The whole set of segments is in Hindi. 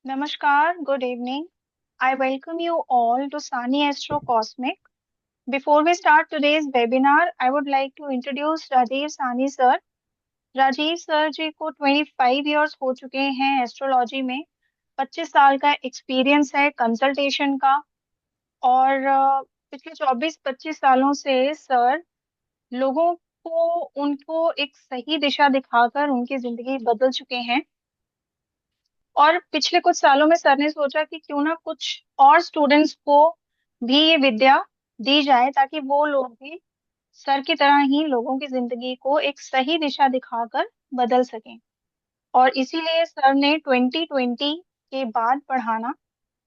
Namaskar, good evening. I welcome you all to Sani Astro Cosmic. Before we start today's webinar, I would like to introduce Rajiv Sani sir. Rajiv sir ji को 25 इयर्स हो चुके हैं एस्ट्रोलॉजी में। 25 साल का एक्सपीरियंस है कंसल्टेशन का। और पिछले 24-25 सालों से सर लोगों को उनको एक सही दिशा दिखाकर उनकी जिंदगी बदल चुके हैं। और पिछले कुछ सालों में सर ने सोचा कि क्यों ना कुछ और स्टूडेंट्स को भी ये विद्या दी जाए ताकि वो लोग भी सर की तरह ही लोगों की जिंदगी को एक सही दिशा दिखाकर बदल सकें। और इसीलिए सर ने 2020 के बाद पढ़ाना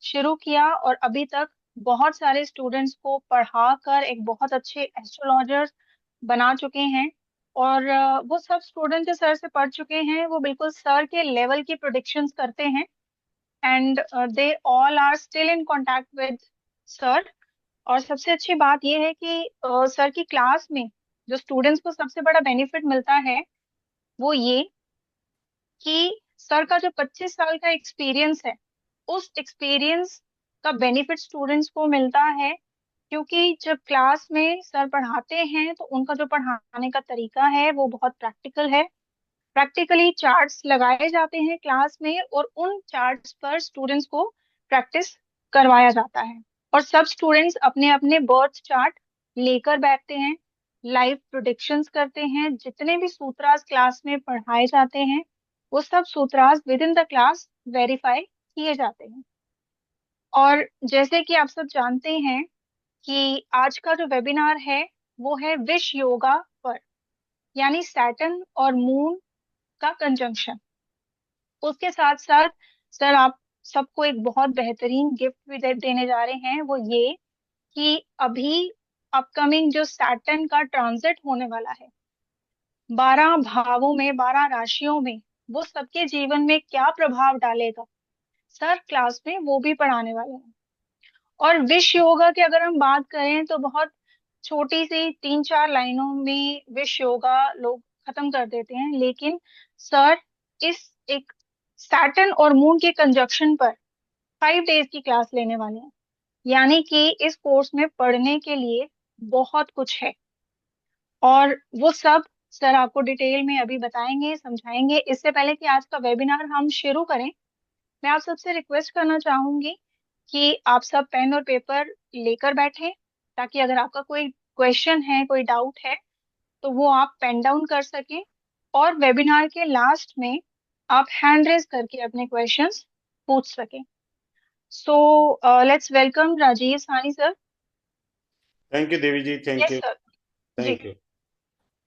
शुरू किया और अभी तक बहुत सारे स्टूडेंट्स को पढ़ाकर एक बहुत अच्छे एस्ट्रोलॉजर्स बना चुके हैं। और वो सब स्टूडेंट जो सर से पढ़ चुके हैं वो बिल्कुल सर के लेवल की प्रोडिक्शंस करते हैं। And they all are still in contact with sir. और सबसे अच्छी बात यह है कि सर की क्लास में जो स्टूडेंट्स को सबसे बड़ा बेनिफिट मिलता है वो ये कि सर का जो 25 साल का एक्सपीरियंस है उस एक्सपीरियंस का बेनिफिट स्टूडेंट्स को मिलता है। क्योंकि जब क्लास में सर पढ़ाते हैं तो उनका जो पढ़ाने का तरीका है वो बहुत प्रैक्टिकल है। प्रैक्टिकली चार्ट्स लगाए जाते हैं क्लास में और उन चार्ट्स पर स्टूडेंट्स को प्रैक्टिस करवाया जाता है। और सब स्टूडेंट्स अपने अपने बर्थ चार्ट लेकर बैठते हैं, लाइव प्रोडिक्शंस करते हैं। जितने भी सूत्रास क्लास में पढ़ाए जाते हैं वो सब सूत्रास with in the class verify किए जाते हैं। और जैसे कि आप सब जानते हैं कि आज का जो वेबिनार है वो है विश योगा पर, यानी सैटर्न और मून का कंजंक्शन। उसके साथ साथ सर आप सबको एक बहुत बेहतरीन गिफ्ट भी देने जा रहे हैं, वो ये कि अभी अपकमिंग जो सैटर्न का ट्रांजिट होने वाला है 12 भावों में, 12 राशियों में, वो सबके जीवन में क्या प्रभाव डालेगा सर क्लास में वो भी पढ़ाने वाले हैं। और विश योगा की अगर हम बात करें तो बहुत छोटी सी 3-4 लाइनों में विश योगा लोग खत्म कर देते हैं, लेकिन सर इस एक सैटर्न और मून के कंजक्शन पर 5 डेज की क्लास लेने वाले हैं। यानी कि इस कोर्स में पढ़ने के लिए बहुत कुछ है। और वो सब सर आपको डिटेल में अभी बताएंगे, समझाएंगे। इससे पहले कि आज का वेबिनार हम शुरू करें, मैं आप सबसे रिक्वेस्ट करना चाहूंगी कि आप सब पेन और पेपर लेकर बैठें, ताकि अगर आपका कोई क्वेश्चन है, कोई डाउट है, तो वो आप पेन डाउन कर सकें। और वेबिनार के लास्ट में आप हैंड रेज करके अपने क्वेश्चंस पूछ सकें। So let's welcome Rajeev Sani sir. Thank you Devi ji, thank yes you. Sir. जी। Thank you.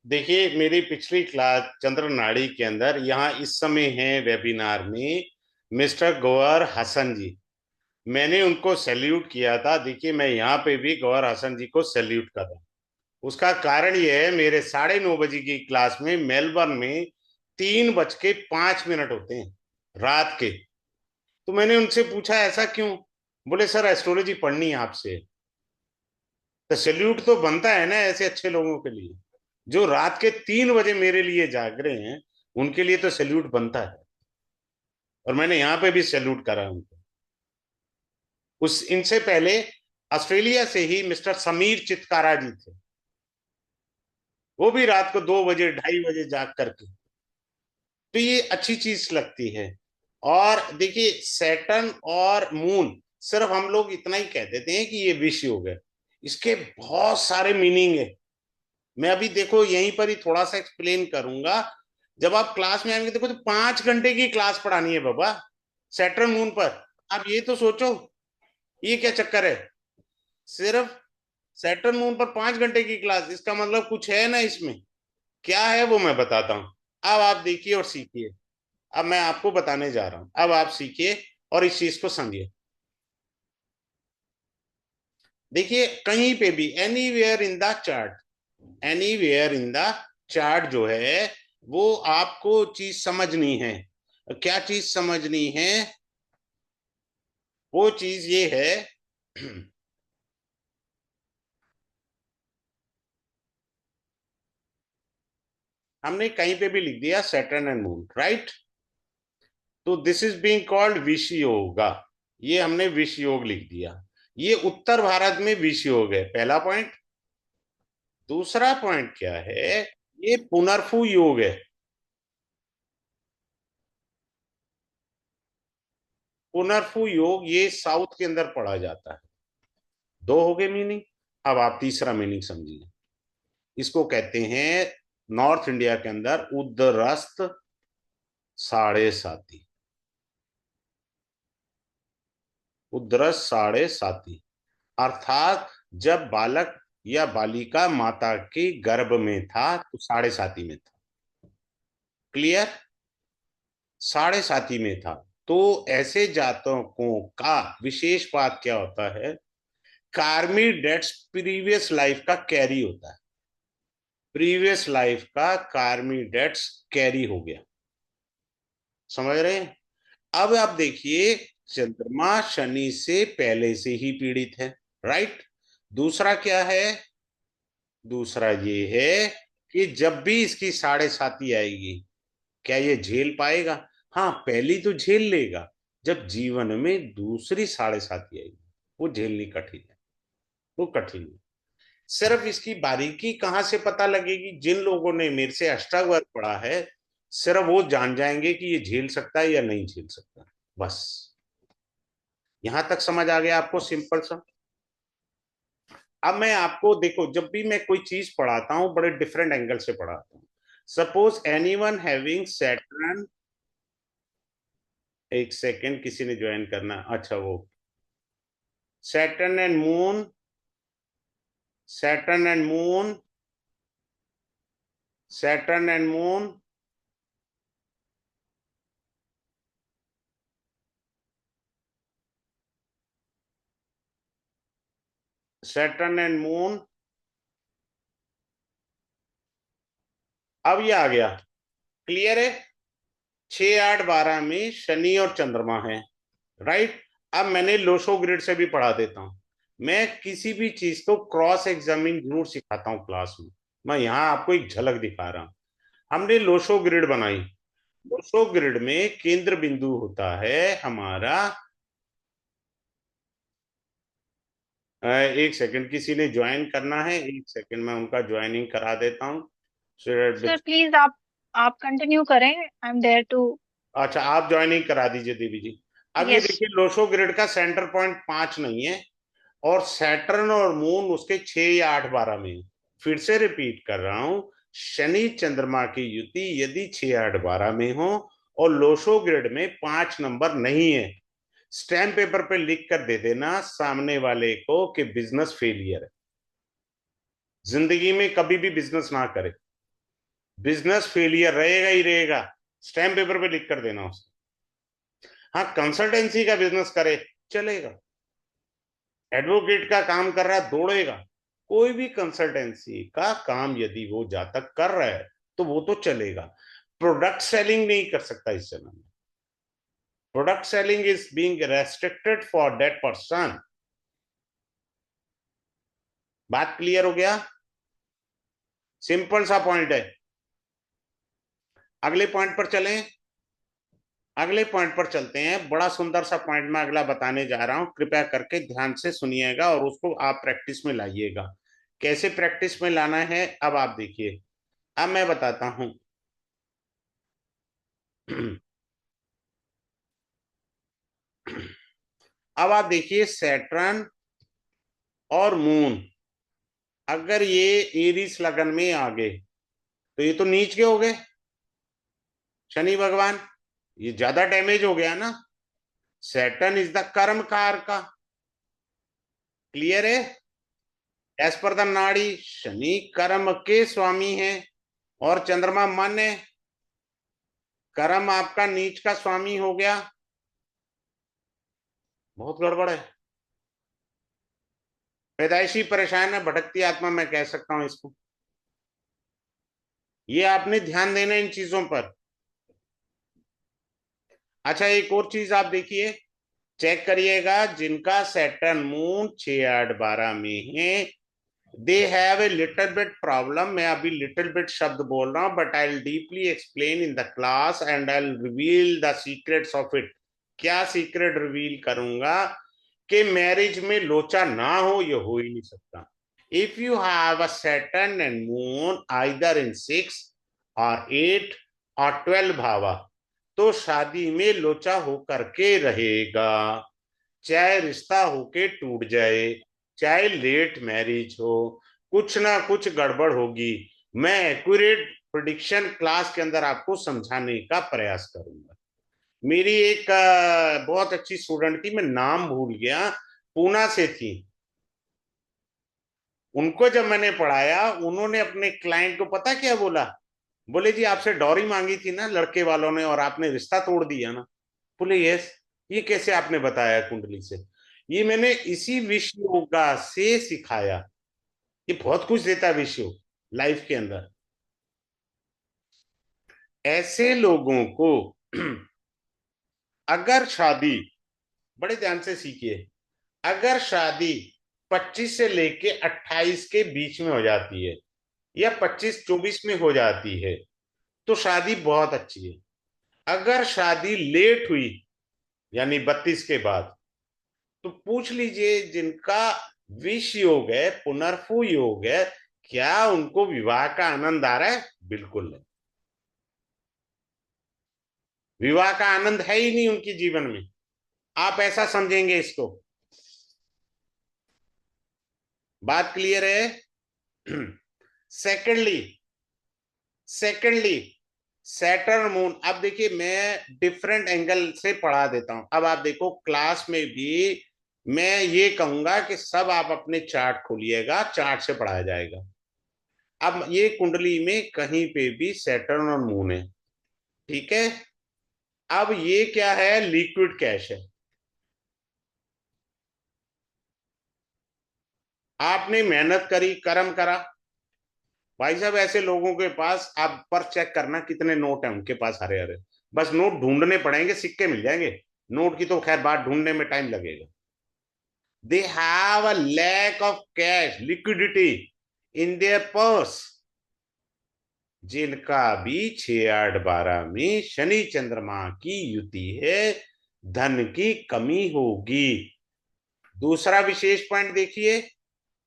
देखिए, मेरी पिछली क्लास चंद्र नाड़ी के अंदर यहाँ इस समय है वेबिनार में मिस्टर गौहर हसन जी। मैंने उनको सैल्यूट किया था। देखिए, मैं यहाँ पे भी गौहर हसन जी को सैल्यूट कर रहा हूँ। उसका कारण ये है, मेरे 9:30 बजे की क्लास में मेलबर्न में 3:05 होते हैं रात के। तो मैंने उनसे पूछा ऐसा क्यों। बोले सर, एस्ट्रोलॉजी पढ़नी है आपसे। तो सैल्यूट तो बनता है ना ऐसे अच्छे लोगों के लिए। जो रात के 3 बजे मेरे लिए जाग रहे हैं, उनके लिए तो सैल्यूट बनता है। और मैंने यहाँ पे भी सैल्यूट करा उनको। उस इनसे पहले ऑस्ट्रेलिया से ही मिस्टर समीर चितकारा जी थे। वो भी रात को 2 बजे 2:30 बजे जाग करके। तो ये अच्छी चीज लगती है। और देखिए, सैटर्न और मून, सिर्फ हम लोग इतना ही कह देते हैं कि ये विष योग है। इसके बहुत सारे मीनिंग है। मैं अभी देखो यहीं पर ही थोड़ा सा एक्सप्लेन करूंगा। जब आप क्लास में आएंगे, देखो तो 5 घंटे की क्लास पढ़ानी है बाबा, सैटर्न मून पर। आप ये तो सोचो, ये क्या चक्कर है। सिर्फ सैटर्न मून पर 5 घंटे की क्लास, इसका मतलब कुछ है ना इसमें। क्या है वो मैं बताता हूँ। अब आप देखिए और सीखिए। अब मैं आपको बताने जा रहा हूं, अब आप सीखिए और इस चीज को समझिए। देखिए, कहीं पे भी anywhere in the chart, anywhere in the chart जो है, वो आपको चीज समझनी है। क्या चीज समझनी है? वो चीज ये है हमने कहीं पे भी लिख दिया सैटर्न एंड मून, राइट। तो दिस इज बीइंग कॉल्ड विष योगा। ये हमने विष योग लिख दिया। ये उत्तर भारत में विष योग है, पहला पॉइंट। दूसरा पॉइंट क्या है, ये पुनर्फू योग है। पुनर्फू योग ये साउथ के अंदर पढ़ा जाता है। दो हो गए मीनिंग। अब आप तीसरा मीनिंग समझिए। इसको कहते हैं नॉर्थ इंडिया के अंदर उदरस्त साढ़े साती। उदरस साढ़े साती अर्थात जब बालक या बालिका माता के गर्भ में था तो साढ़े साती में था। क्लियर? साढ़े साती में था। तो ऐसे जातकों का विशेष बात क्या होता है, कार्मी डेट्स प्रीवियस लाइफ का कैरी होता है। प्रीवियस लाइफ का कार्मी डेट्स कैरी हो गया। समझ रहे हैं? अब आप देखिए, चंद्रमा शनि से पहले से ही पीड़ित है, राइट। दूसरा क्या है, दूसरा ये है कि जब भी इसकी साढ़े साती आएगी, क्या ये झेल पाएगा? हाँ, पहली तो झेल लेगा। जब जीवन में दूसरी साढ़े साती आएगी, वो झेलनी कठिन है। वो कठिन है। सिर्फ इसकी बारीकी कहां से पता लगेगी, जिन लोगों ने मेरे से अष्टांग पढ़ा है, सिर्फ वो जान जाएंगे कि ये झेल सकता है या नहीं झेल सकता। बस यहां तक समझ आ गया आपको, सिंपल सा। अब मैं आपको देखो, जब भी मैं कोई चीज पढ़ाता हूं बड़े डिफरेंट एंगल से पढ़ाता हूं। सपोज एनीवन हैविंग सैटर्न, एक सेकेंड, किसी ने ज्वाइन करना, अच्छा वो Saturn and moon, Saturn and moon, Saturn and moon, Saturn and moon. अब ये आ गया, क्लियर है? 6 8 12 में शनि और चंद्रमा है, राइट। अब मैंने लोशो ग्रिड से भी पढ़ा देता हूं। मैं किसी भी चीज को क्रॉस एग्जामिन जरूर सिखाता हूं क्लास में। मैं यहां आपको एक झलक दिखा रहा हूं। हमने लोशो ग्रिड बनाई। लोशो ग्रिड में केंद्र बिंदु होता है हमारा, एक सेकंड, किसी ने ज्वाइन करना है, एक सेकंड मैं उनका ज्वाइनिंग करा देता हूँ। सर प्लीज आप कंटिन्यू करें, आई एम देयर टू। अच्छा, आप ज्वाइनिंग करा दीजिए देवी जी। अब ये यस। देखिए, लोशो ग्रिड का सेंटर पॉइंट 5 नहीं है, और सैटर्न और मून उसके 6 या 8 12 में। फिर से रिपीट कर रहा हूं, शनि चंद्रमा की युति यदि 6 8 12 में हो और लोशो ग्रिड में 5 नंबर नहीं है, स्टैम्प पेपर पे लिख कर दे देना सामने वाले को कि बिजनेस फेलियर है। जिंदगी में कभी भी बिजनेस ना करे, बिजनेस फेलियर रहेगा ही रहेगा। स्टैम्प पेपर पे लिख कर देना उसको। हाँ, कंसल्टेंसी का बिजनेस करे, चलेगा। एडवोकेट का काम कर रहा है, दौड़ेगा। कोई भी कंसल्टेंसी का काम यदि वो जातक कर रहा है तो वो तो चलेगा। प्रोडक्ट सेलिंग नहीं कर सकता इस जन्म में। Product selling is being restricted for that person. बात क्लियर हो गया? सिंपल सा पॉइंट है। अगले पॉइंट पर चलें। अगले पॉइंट पर चलते हैं। बड़ा सुंदर सा पॉइंट मैं अगला बताने जा रहा हूं, कृपया करके ध्यान से सुनिएगा और उसको आप प्रैक्टिस में लाइएगा। कैसे प्रैक्टिस में लाना है अब आप देखिए। अब मैं बताता हूं। अब आप देखिए, सैटर्न और मून अगर ये एरीस लगन में आ गए तो ये तो नीच के हो गए। शनि भगवान, ये ज्यादा डैमेज हो गया ना। सैटर्न इज द कर्म कार का, क्लियर है? एज पर द नाड़ी शनि कर्म के स्वामी है और चंद्रमा मन है। कर्म आपका नीच का स्वामी हो गया। बहुत गड़बड़ है। पैदाइशी परेशान है, भटकती आत्मा मैं कह सकता हूं इसको। ये आपने ध्यान देना इन चीजों पर। अच्छा, एक और चीज आप देखिए, चेक करिएगा, जिनका सैटर्न मून 6 8 12 में है they have a little bit problem, मैं अभी लिटिल बिट शब्द बोल रहा हूं, but I will deeply explain in the class and I will reveal the secrets of it. क्या सीक्रेट रिवील करूंगा? कि मैरिज में लोचा ना हो, ये हो ही नहीं सकता। If you have a Saturn and moon either in 6 और 8 और 12 भावा, तो शादी में लोचा होकर के रहेगा। चाहे रिश्ता होके टूट जाए, चाहे लेट मैरिज हो, कुछ ना कुछ गड़बड़ होगी। मैं एक्यूरेट प्रिडिक्शन क्लास के अंदर आपको समझाने का प्रयास करूंगा। मेरी एक बहुत अच्छी स्टूडेंट थी, मैं नाम भूल गया, पूना से थी। उनको जब मैंने पढ़ाया, उन्होंने अपने क्लाइंट को पता क्या बोला? बोले जी आपसे डॉरी मांगी थी ना लड़के वालों ने, और आपने रिश्ता तोड़ दिया ना। बोले यस। ये कैसे आपने बताया कुंडली से? ये मैंने इसी विश्व योगा से सिखाया। ये बहुत कुछ देता है विश्व योग लाइफ के अंदर। ऐसे लोगों को अगर शादी, बड़े ध्यान से सीखिए, अगर शादी 25 से लेके 28 के बीच में हो जाती है, या 25-24 में हो जाती है, तो शादी बहुत अच्छी है। अगर शादी लेट हुई, यानी 32 के बाद, तो पूछ लीजिए जिनका विष योग है, पुनर्फू योग है, क्या उनको विवाह का आनंद आ रहा है? बिल्कुल नहीं। विवाह का आनंद है ही नहीं उनके जीवन में। आप ऐसा समझेंगे इसको। बात क्लियर है? सेकेंडली, सेकेंडली सैटर्न मून, अब देखिए मैं डिफरेंट एंगल से पढ़ा देता हूं। अब आप देखो क्लास में भी मैं ये कहूंगा कि सब आप अपने चार्ट खोलिएगा, चार्ट से पढ़ाया जाएगा। अब ये कुंडली में कहीं पे भी सैटर्न और मून है, ठीक है। अब ये क्या है? लिक्विड कैश है। आपने मेहनत करी, कर्म करा। भाई साहब ऐसे लोगों के पास आप पर चेक करना कितने नोट हैं उनके पास, हरे हरे। बस नोट ढूंढने पड़ेंगे, सिक्के मिल जाएंगे। नोट की तो खैर बात ढूंढने में टाइम लगेगा। They have a lack of cash liquidity in their purse. जिनका भी 6 8 12 में शनि चंद्रमा की युति है, धन की कमी होगी। दूसरा विशेष पॉइंट देखिए,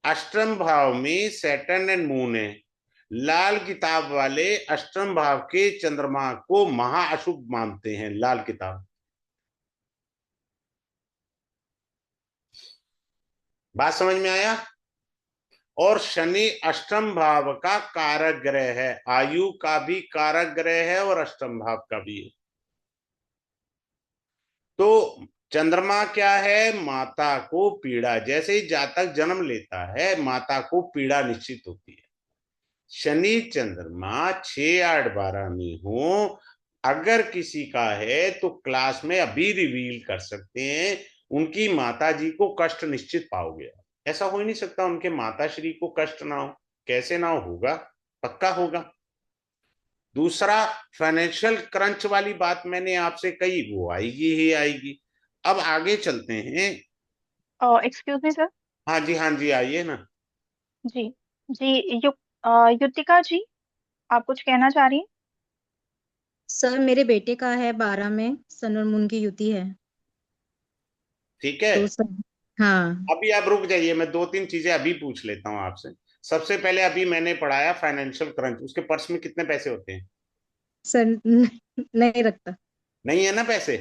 अष्टम भाव में सैटर्न एंड मून है। लाल किताब वाले अष्टम भाव के चंद्रमा को महाअशुभ मानते हैं, लाल किताब। बात समझ में आया? और शनि अष्टम भाव का कारक ग्रह है, आयु का भी कारक ग्रह है और अष्टम भाव का भी है। तो चंद्रमा क्या है? माता को पीड़ा, जैसे ही जातक जन्म लेता है माता को पीड़ा निश्चित होती है। शनि चंद्रमा 6 8 12 में हो, अगर किसी का है तो क्लास में अभी रिवील कर सकते हैं, उनकी माता जी को कष्ट निश्चित पाओगे। ऐसा हो ही नहीं सकता उनके माता श्री को कष्ट ना हो। कैसे ना हो? होगा, पक्का होगा। दूसरा, फाइनेंशियल क्रंच वाली बात मैंने आपसे कही, वो आएगी ही आएगी। अब आगे चलते हैं। Excuse me sir. हाँ जी, हाँ जी, आइए ना। जी जी। युतिका जी, आप कुछ कहना चाह रही हैं? सर मेरे बेटे का है 12 में सन और मून की युति है। ठीक है। तो सर, हाँ अभी आप रुक जाइए, मैं 2 3 चीजें अभी पूछ लेता हूँ आपसे। सबसे पहले अभी मैंने पढ़ाया फाइनेंशियल क्रंच, उसके पर्स में कितने पैसे होते हैं? सर नहीं रखता। नहीं है ना पैसे?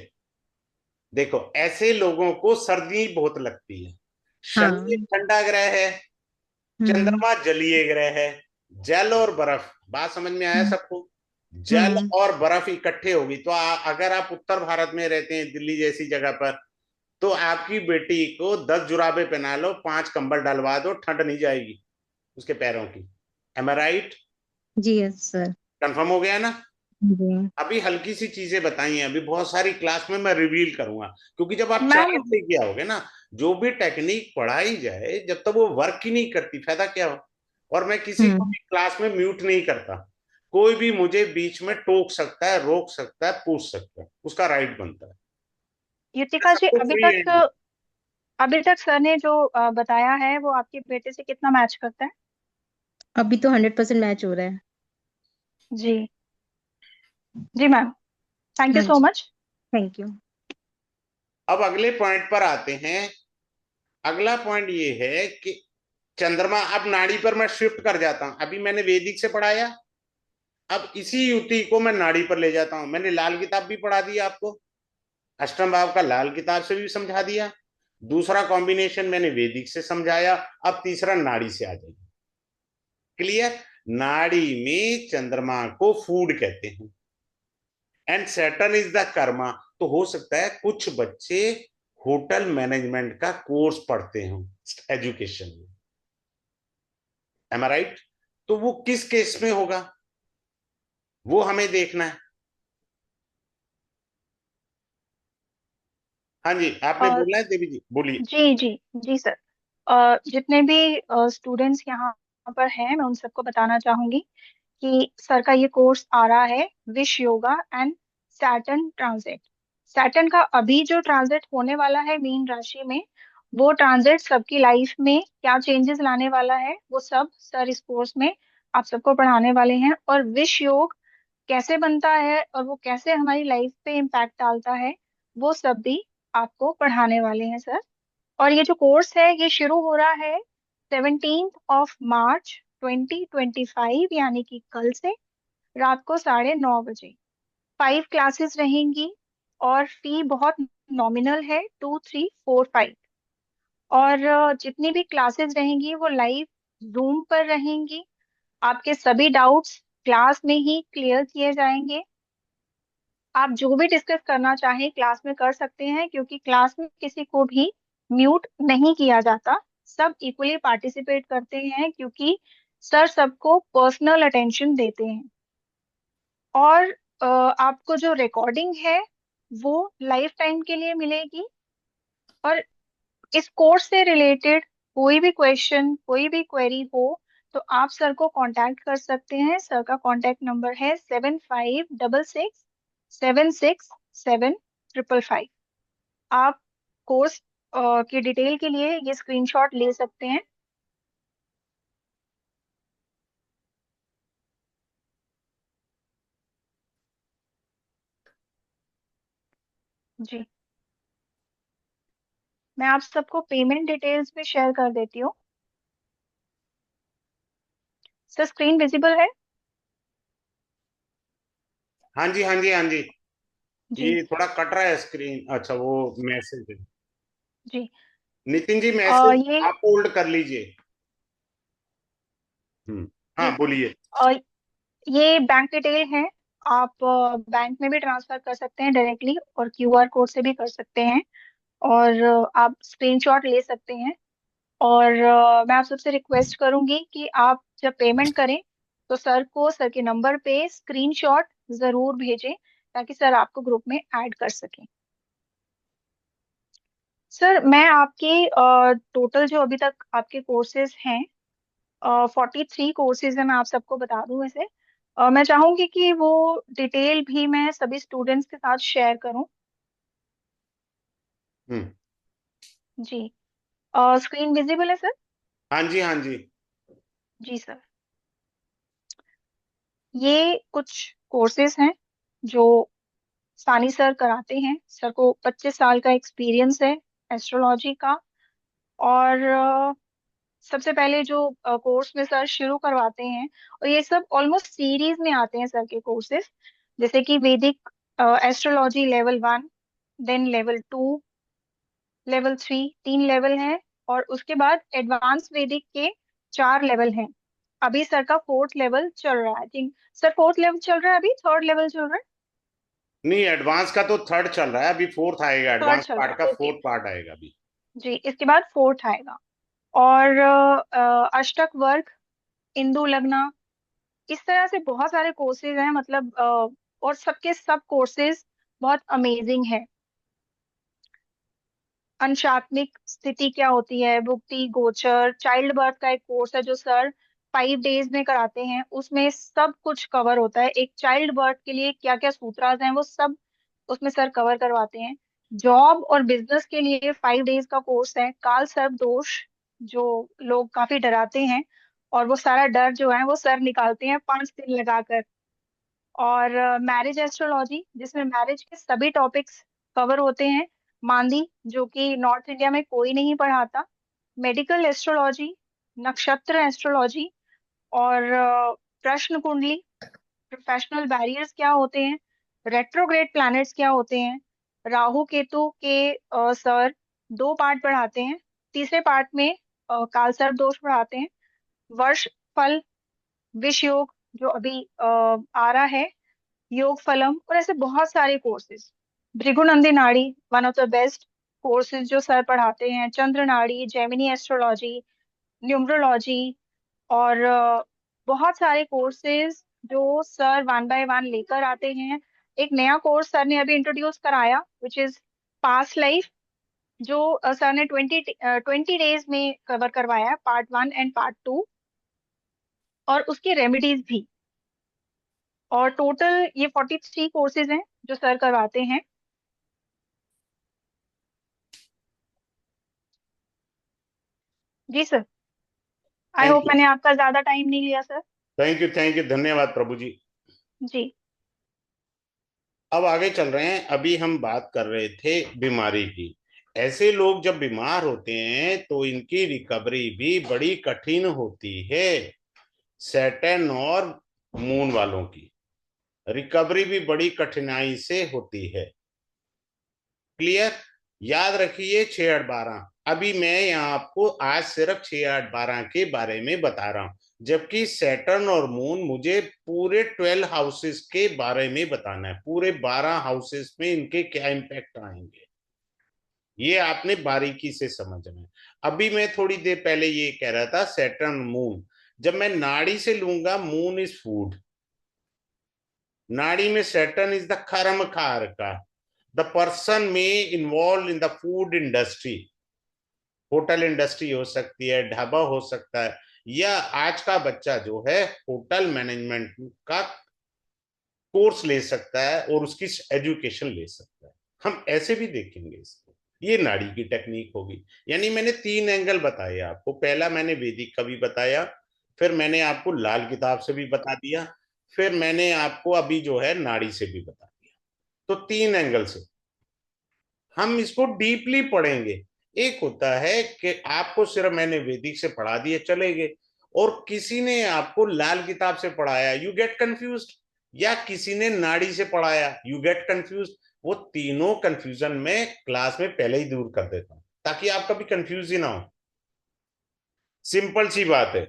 देखो ऐसे लोगों को सर्दी बहुत लगती है। शनि एक हाँ। ठंडा ग्रह है, हम्म। चंद्रमा जलीय ग्रह है। जल और बर्फ, बात समझ में आया हम्म। सबको? जल हम्म। और बर्फ इकट्ठे होगी तो अगर आप उत्तर भारत में रहते हैं, दिल्ली जैसी जगह पर, तो आपकी बेटी को 10 जुराबे पहना लो, 5 कंबल डलवा दो, ठंड नहीं जाएगी उसके पैरों की। एम आई राइट? जी यस सर। कंफर्म हो गया ना? जी। अभी हल्की सी चीजें बताई हैं, अभी बहुत सारी क्लास में मैं रिवील करूंगा। क्योंकि जब आप मैम, चार्ट लेके आओगे ना, जो भी टेक्निक पढ़ाई जाए जब तक वो वर्क ही नहीं करती, फायदा क्या हो? और मैं किसी को हम्म। भी क्लास में म्यूट नहीं करता। कोई भी मुझे बीच में टोक सकता है, रोक सकता है, पूछ सकता है, उसका राइट बनता है। युतिका जी, सबको फ्री है। अभी तक सर ने जो बताया है वो आपके बेटे से कितना मैच करता है? अभी तो 100% मैच हो रहा है। जी जी मैम, थैंक यू हाँ सो जी। मच। Thank you. अब अगले पॉइंट पर आते हैं। अगला पॉइंट ये है कि चंद्रमा, अब नाड़ी पर मैं शिफ्ट कर जाता हूं। अभी मैंने वैदिक से पढ़ाया, अब इसी युति को मैं नाड़ी पर ले जाता हूं। मैंने लाल किताब भी पढ़ा दी आपको, अष्टम भाव का लाल किताब से भी समझा दिया। दूसरा कॉम्बिनेशन मैंने वैदिक से समझाया, अब तीसरा नाड़ी से आ जाइए। क्लियर? नाड़ी में चंद्रमा को फूड कहते हैं and Saturn is the Karma. तो हो सकता है कुछ बच्चे होटल मैनेजमेंट का कोर्स पढ़ते हो एजुकेशन में, एम आई राइट? तो वो किस केस में होगा, वो हमें देखना है। हाँ जी, आपने और बोलना है देवी जी, बोलिए। जी जी जी सर, जितने भी स्टूडेंट्स यहाँ पर हैं, मैं उन सबको बताना चाहूंगी कि सर का ये कोर्स आ रहा है wish yoga and Saturn transit. Saturn का अभी जो ट्रांजिट होने वाला है मीन राशि में, वो ट्रांजिट सबकी लाइफ में क्या चेंजेस लाने वाला है वो सब सर इस कोर्स में आप सबको पढ़ाने वाले हैं। और विश योग कैसे बनता है और वो कैसे हमारी लाइफ पे इम्पैक्ट डालता है, वो सब भी आपको पढ़ाने वाले हैं सर। और ये जो कोर्स है ये शुरू हो रहा है 17 मार्च 2025, यानी कि कल से, रात को 9:30 बजे। 5 क्लासेस रहेंगी और फी बहुत नॉमिनल है, 2345। और जितनी भी क्लासेस रहेंगी वो लाइव जूम पर रहेंगी। आपके सभी डाउट्स क्लास में ही क्लियर किए जाएंगे। आप जो भी डिस्कस करना चाहें क्लास में कर सकते हैं, क्योंकि क्लास में किसी को भी म्यूट नहीं किया जाता। सब इक्वली पार्टिसिपेट करते हैं, क्योंकि सर सबको पर्सनल अटेंशन देते हैं। और आपको जो रिकॉर्डिंग है वो लाइफ टाइम के लिए मिलेगी। और इस कोर्स से रिलेटेड कोई भी क्वेश्चन, कोई भी क्वेरी हो, तो आप सर को कांटेक्ट कर सकते हैं। सर का कांटेक्ट नंबर है 7566 767 555। आप कोर्स की डिटेल के लिए ये स्क्रीनशॉट ले सकते हैं। जी, मैं आप सबको पेमेंट डिटेल्स भी शेयर कर देती हूँ। सर स्क्रीन विजिबल है? हाँ जी, हाँ जी, हाँ जी। जी ये थोड़ा कट रहा है स्क्रीन, अच्छा वो मैसेज है। जी। नितिन जी मैसेज ये आप होल्ड कर लीजिए। हम्म। हाँ जी बोलिए। ये बैंक डिटेल है। आप बैंक में भी ट्रांसफर कर सकते हैं डायरेक्टली, और क्यूआर कोड से भी कर सकते हैं। और आप स्क्रीनशॉट ले सकते हैं। और मैं आप सबसे रिक्वेस्ट करूंगी कि आप जब पेमेंट करें तो सर को सर के नंबर पे स्क्रीनशॉट जरूर भेजें, ताकि सर आपको ग्रुप में ऐड कर सकें। सर मैं आपके टोटल जो अभी तक आपके कोर्सेज हैं, 43 कोर्सेज है, मैं आप सबको बता दूं वैसे। मैं चाहूंगी कि वो डिटेल भी मैं सभी स्टूडेंट्स के साथ शेयर करूं। हम्म। जी, स्क्रीन विजिबल है सर? हाँ जी, हाँ जी। जी सर, ये कुछ कोर्सेज हैं जो सानी सर कराते हैं। सर को 25 साल का एक्सपीरियंस है एस्ट्रोलॉजी का। और सबसे पहले जो कोर्स में सर शुरू करवाते हैं, और ये सब ऑलमोस्ट सीरीज में आते हैं सर के कोर्सेज, जैसे कि Vedic astrology level 1, then level 2, level 3, 3 level हैं। और उसके बाद एडवांस वैदिक के 4 लेवल हैं। अभी सर का 4th लेवल चल रहा है, I think. Sir 4th level चल रहा है, अभी 3rd लेवल चल रहा है। नहीं, एडवांस का तो थर्ड चल रहा है, अभी फोर्थ आएगा, थर्ड एडवांस चल रहा पार्ट का है, ओके। फोर्थ पार्ट आएगा अभी। जी, इसके बाद 4th आएगा। और अष्टक वर्ग, इंदु लग्ना, इस तरह से बहुत सारे कोर्सेज हैं, मतलब और सबके सब कोर्सेज बहुत अमेजिंग है। अंशात्मिक स्थिति क्या होती है, भुक्ति, गोचर, चाइल्ड बर्थ का एक कोर्स है जो सर 5 डेज में कराते हैं। उसमें सब कुछ कवर होता है, एक चाइल्ड बर्थ के लिए क्या क्या सूत्रास हैं वो सब उसमें सर कवर करवाते हैं। जॉब और बिजनेस के लिए 5 डेज का कोर्स है। काल सर्प दोष जो लोग काफी डराते हैं, और वो सारा डर जो है वो सर निकालते हैं 5 दिन लगाकर। और मैरिज एस्ट्रोलॉजी, जिसमें मैरिज के सभी टॉपिक्स कवर होते हैं। मांदी, जो कि नॉर्थ इंडिया में कोई नहीं पढ़ाता। मेडिकल एस्ट्रोलॉजी, नक्षत्र एस्ट्रोलॉजी, और प्रश्न कुंडली, प्रोफेशनल बैरियर्स क्या होते हैं, रेट्रोग्रेड प्लैनेट्स क्या होते हैं। राहु केतु के सर 2 पार्ट पढ़ाते हैं। तीसरे पार्ट में काल सर्प दोष पढ़ाते हैं। वर्ष फल, विष योग जो अभी आ रहा है, योग फलम, और ऐसे बहुत सारे कोर्सेज। भृगुनंदी नाड़ी, one of the best courses जो सर पढ़ाते हैं। चंद्र नाड़ी, जेमिनी एस्ट्रोलॉजी, न्यूमरोलॉजी, और बहुत सारे कोर्सेज जो सर वन बाय वन लेकर आते हैं। एक नया कोर्स सर ने अभी इंट्रोड्यूस कराया, विच इज पास्ट लाइफ, जो सर ने 20 डेज में कवर करवाया है, पार्ट 1 एंड पार्ट 2, और उसकी रेमेडीज भी। और टोटल ये 43 कोर्सेज हैं जो सर करवाते हैं। जी sir. I think hope you, मैंने आपका ज्यादा टाइम नहीं लिया sir. Thank you, thank you, धन्यवाद प्रभु जी। जी। अब आगे चल रहे हैं। अभी हम बात कर रहे थे बीमारी की। ऐसे लोग जब बीमार होते हैं तो इनकी रिकवरी भी बड़ी कठिन होती है। सैटर्न और मून वालों की रिकवरी भी बड़ी कठिनाई से होती है। क्लियर? याद रखिए 6 8 12। अभी मैं यहाँ आपको आज सिर्फ 6 8 12 के बारे में बता रहा हूं, जबकि सैटर्न और मून मुझे पूरे 12 हाउसेस के बारे में बताना है। पूरे 12 हाउसेस में इनके क्या इम्पैक्ट आएंगे, ये आपने बारीकी से समझना है। अभी मैं थोड़ी देर पहले ये कह रहा था सैटर्न मून, जब मैं नाड़ी से लूंगा, मून इज फूड। नाड़ी में सैटर्न इज द कर्म का, द पर्सन में involve in the food industry. Hotel industry हो सकती है, ढाबा हो सकता है, या आज का बच्चा जो है होटल मैनेजमेंट का कोर्स ले सकता है और उसकी एजुकेशन ले सकता है। हम ऐसे भी देखेंगे इसको। ये नाड़ी की टेक्निक होगी। यानी मैंने 3 एंगल बताए आपको। पहला मैंने वैदिक का भी बताया, फिर मैंने आपको लाल किताब से भी बता दिया, फिर मैंने आपको अभी जो है नाड़ी से भी बता दिया। तो 3 एंगल से हम इसको डीपली पढ़ेंगे। एक होता है कि आपको सिर्फ मैंने वैदिक से पढ़ा दिए चले गए, और किसी ने आपको लाल किताब से पढ़ाया, यू गेट कंफ्यूज्ड, या किसी ने नाड़ी से पढ़ाया, यू गेट कंफ्यूज्ड। वो तीनों कंफ्यूजन में क्लास में पहले ही दूर कर देता हूं, ताकि आप कभी कंफ्यूज ही ना हो। सिंपल सी बात है।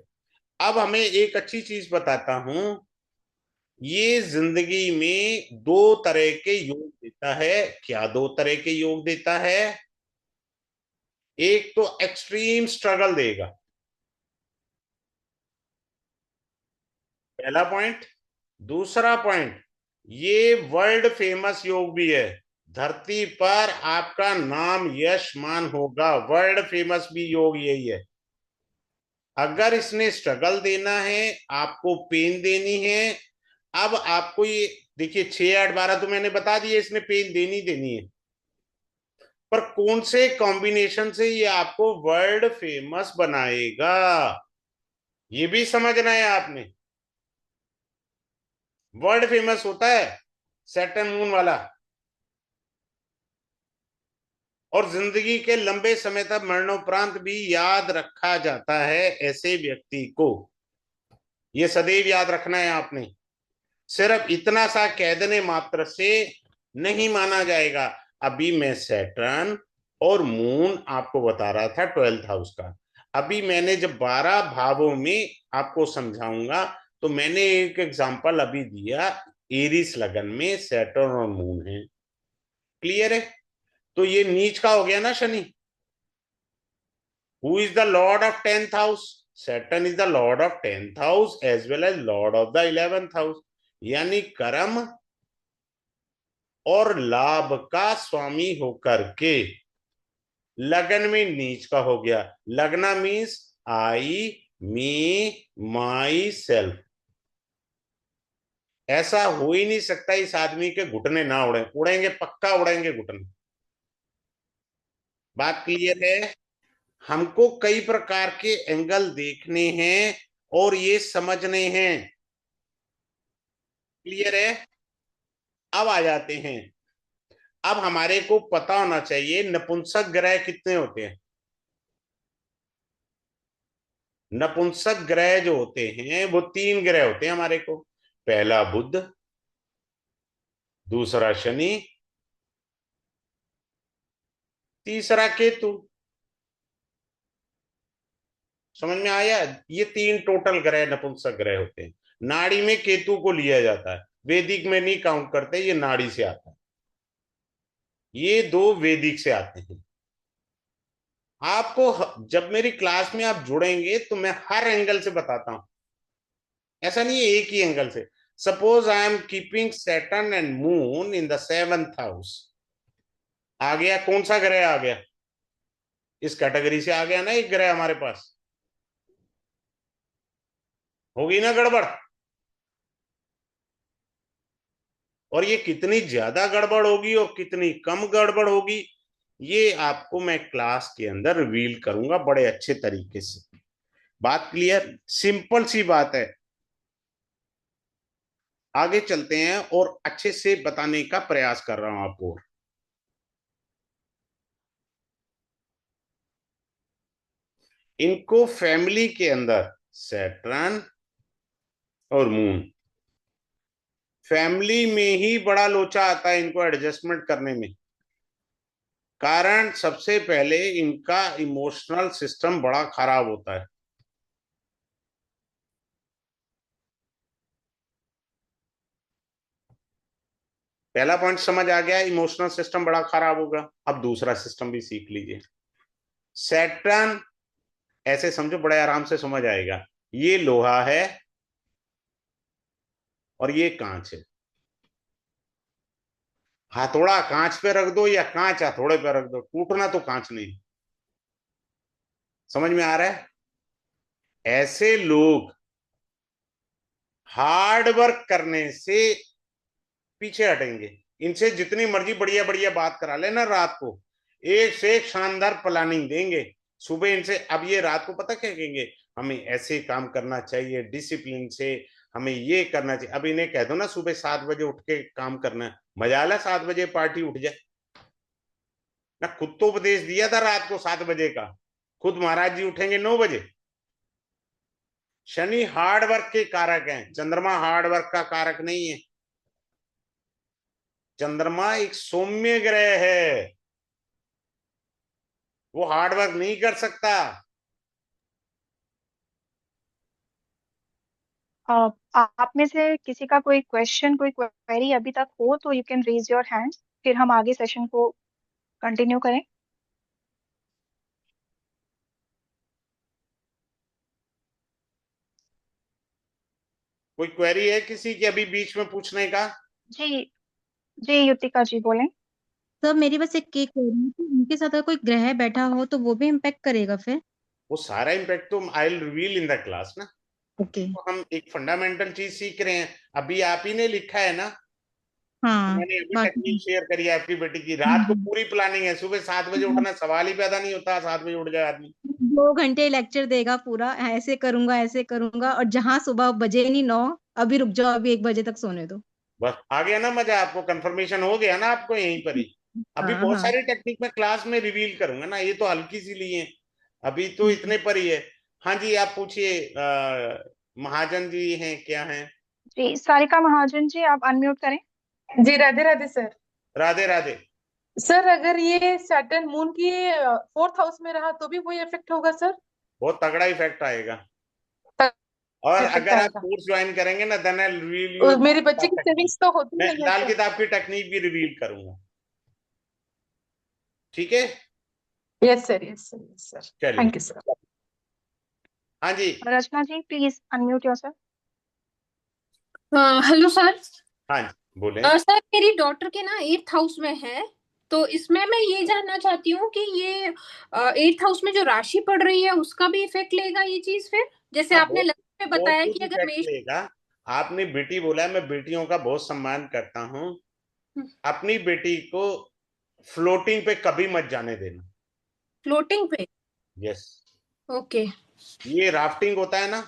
अब हमें एक अच्छी चीज बताता हूं, ये जिंदगी में 2 तरह के योग देता है। क्या 2 तरह के योग देता है? एक तो एक्सट्रीम स्ट्रगल देगा, पहला पॉइंट। दूसरा पॉइंट, ये वर्ल्ड फेमस योग भी है। धरती पर आपका नाम यश मान होगा। वर्ल्ड फेमस भी योग यही है। अगर इसने स्ट्रगल देना है, आपको पेन देनी है। अब आपको ये देखिए, 6 8 12 तो मैंने बता दिया, इसने पेन देनी देनी है। पर कौन से कॉम्बिनेशन से ये आपको वर्ल्ड फेमस बनाएगा, ये भी समझना है आपने। वर्ल्ड फेमस होता है सैटर्न मून वाला, और जिंदगी के लंबे समय तक मरणोपरांत भी याद रखा जाता है ऐसे व्यक्ति को। ये सदैव याद रखना है आपने। सिर्फ इतना सा कह देने मात्र से नहीं माना जाएगा। अभी मैं सैटर्न और मून आपको बता रहा था 12th हाउस का। अभी मैंने जब 12 भावों में आपको समझाऊंगा, तो मैंने एक एग्जांपल अभी दिया, एरिस लगन में सैटर्न और मून है। क्लियर है? तो ये नीच का हो गया ना शनि। Who is the lord of 10th house? Saturn is the lord of 10th house as well as lord of the 11th house. यानी कर्म और लाभ का स्वामी होकर के लगन में नीच का हो गया। लगना means I, me, my self. ऐसा हो ही नहीं सकता इस आदमी के घुटने ना उड़े। उड़ेंगे, पक्का उड़ेंगे घुटने। बात क्लियर है? हमको कई प्रकार के एंगल देखने हैं, और ये समझने हैं। क्लियर है? अब आ जाते हैं, अब हमारे को पता होना चाहिए नपुंसक ग्रह कितने होते हैं। नपुंसक ग्रह जो होते हैं वो 3 ग्रह होते हैं हमारे को। पहला बुध, दूसरा शनि, तीसरा केतु। समझ में आया? ये 3 टोटल ग्रह नपुंसक ग्रह होते हैं। नाड़ी में केतु को लिया जाता है, वैदिक में नहीं काउंट करते, ये नाड़ी से आता है। ये 2 वैदिक से आते हैं। आपको जब मेरी क्लास में आप जुड़ेंगे तो मैं हर एंगल से बताता हूं, ऐसा नहीं है एक ही एंगल से। Suppose I am keeping Saturn and moon in the 7th house. आ गया, कौन सा ग्रह आ गया? इस कैटेगरी से आ गया ना एक ग्रह हमारे पास। होगी ना गड़बड़? और ये कितनी ज्यादा गड़बड़ होगी और कितनी कम गड़बड़ होगी, ये आपको मैं क्लास के अंदर रिवील करूंगा बड़े अच्छे तरीके से। बात क्लियर? सिंपल सी बात है। आगे चलते हैं और अच्छे से बताने का प्रयास कर रहा हूं आपको। इनको फैमिली के अंदर सैटर्न और मून, फैमिली में ही बड़ा लोचा आता है इनको एडजस्टमेंट करने में। कारण सबसे पहले इनका इमोशनल सिस्टम बड़ा खराब होता है। पहला पॉइंट समझ आ गया, इमोशनल सिस्टम बड़ा खराब होगा। अब दूसरा सिस्टम भी सीख लीजिए। सैटर्न ऐसे समझो, बड़े आराम से समझ आएगा। ये लोहा है और ये कांच है। हथौड़ा कांच पे रख दो या कांच हथौड़े पे रख दो, टूटना तो कांच नहीं। समझ में आ रहा है? ऐसे लोग हार्ड वर्क करने से पीछे हटेंगे। इनसे जितनी मर्जी बढ़िया बढ़िया बात करा लेना, रात को एक से एक शानदार प्लानिंग देंगे। सुबह इनसे, अब ये रात को पता क्या कहेंगे, हमें ऐसे काम करना चाहिए डिसिप्लिन से, हमें ये करना चाहिए। अब इन्हें कह दो ना सुबह 7 बजे उठ के काम करना है, मजा आला 7 बजे पार्टी उठ जाए ना। खुद तो उपदेश दिया था रात को 7 बजे का, खुद महाराज जी उठेंगे 9 बजे। शनि हार्ड वर्क के कारक हैं, चंद्रमा हार्ड वर्क का कारक नहीं है। चंद्रमा एक सौम्य ग्रह है, वो हार्ड वर्क नहीं कर सकता। आप में से किसी का कोई क्वेश्चन, कोई क्वेरी अभी तक हो तो you can raise your hand, फिर हम आगे सेशन को कंटिन्यू करें। कोई क्वेरी है किसी की अभी बीच में पूछने का? जी, जी युतिका जी बोलें। सर मेरी बस एक केक हो रही है कि उनके साथ अगर कोई ग्रह बैठा हो तो वो भी इम्पेक्ट करेगा फिर? वो सारा इम्पैक्ट तो I will reveal in the class ना। ओके। तो हम एक फंडामेंटल चीज सीख रहे हैं। अभी आप ही ने लिखा है ना, हाँ। मैंने अभी टेक्निक बाकी। शेयर करी है आपकी बेटी की। रात को हम्म, पूरी प्लानिंग है, सुबह 7 बजे हम्म। उठना सवाल ही पैदा नहीं होता, 7 बजे उठ जाए आदमी। 2 घंटे लेक्चर देगा पूरा, ऐसे करूंगा, और जहां सुबह बजे नहीं 9, अभी रुक जाओ, अभी 1 बजे तक सोने दो। बस आ गया ना मजा, आपको कंफर्मेशन हो गया ना आपको यहीं पर ही। अभी हाँ बहुत हाँ। सारी टेक्निक में क्लास में रिवील करूंगा ना, ये तो हल्की सी ली है, अभी तो हम्म। इतने पर ही है। हाँ जी, आप पूछिए। महाजन जी हैं क्या हैं? जी सारिका महाजन जी, आप अनम्यूट करें। जी राधे राधे सर। राधे राधे। सर अगर ये सैटर्न मून की 4th हाउस में रहा तो भी वही इफेक्ट होगा सर? बहुत तगड़ा इफेक्ट आएगा। और इफेक्ट अगर आप आएगा? कोर्स ज्वाइन करेंगे ना, देन आई रिवील यू मेरी बच्ची की टेक्निक। सेविंग्स तो होती मैं नहीं है लाल सर। किताब की टेक्निक भी रिवील करूंगा। ठीक है? Yes sir, yes sir, yes sir. चलिए। Thank you sir. हाँ जी। Rachna ji please unmute yourself. Hello sir. हाँ जी बोले। सर मेरी डॉटर के ना 8th हाउस में है, तो इसमें मैं ये जानना चाहती हूँ कि ये 8th हाउस में जो राशि पड़ रही है उसका भी इफेक्ट लेगा ये चीज फिर, जैसे हाँ, आपने बहुत लग्न में बहुत बताया कुछ कि अगर इफेक्ट मेष। लेगा। आपने बेटी बोला है, मैं बेटियों का बहुत सम्मान करता हूँ। अपनी बेटी को फ्लोटिंग पे कभी मत जाने देना। फ्लोटिंग पे? यस। ओके। ये राफ्टिंग होता है ना,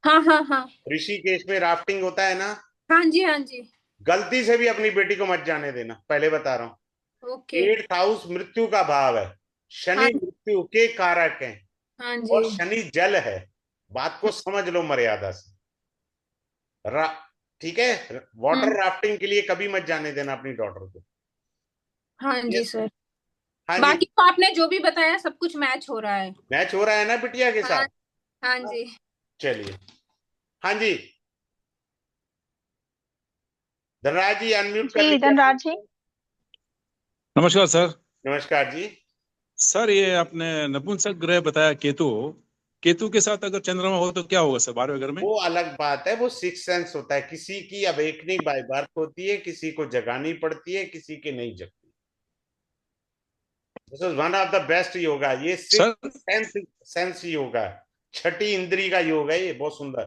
हाँ हाँ हाँ ऋषिकेश में राफ्टिंग होता है ना, हाँ जी हाँ जी। गलती से भी अपनी बेटी को मत जाने देना, पहले बता रहा हूँ। ओके। 8th हाउस मृत्यु का भाव है, शनि हाँ मृत्यु के कारक हैं, हाँ और जी शनि जल है। बात को समझ लो मर्यादा से। रा ठीक है, वाटर राफ्टिंग के लिए कभी मत जाने देना अपनी डॉटर को। हाँ जी यस। सर। हाँ जी। बाकी तो आपने जो भी बताया सब कुछ मैच हो रहा है। मैच हो रहा है ना बिटिया के हाँ साथ? हाँ जी। चलिए। हाँ जी, धनराज जी अनम्यूट कर जी लीजिए। धनराज जी। नमस्कार सर। नमस्कार जी। सर ये आपने नपुंसक ग्रह बताया केतु, केतु के साथ अगर चंद्रमा हो तो क्या होगा सर 12वें घर में? वो अलग बात है, वो सिक्स सेंस होता है। किसी की अवेकनिंग बाय बर्थ होती है, किसी को जगानी पड़ती है, किसी की नहीं जगती। This is one of the best yoga. ये सर सिक्स सेंस योगा, छठी इंद्री का योग है ये, बहुत सुंदर।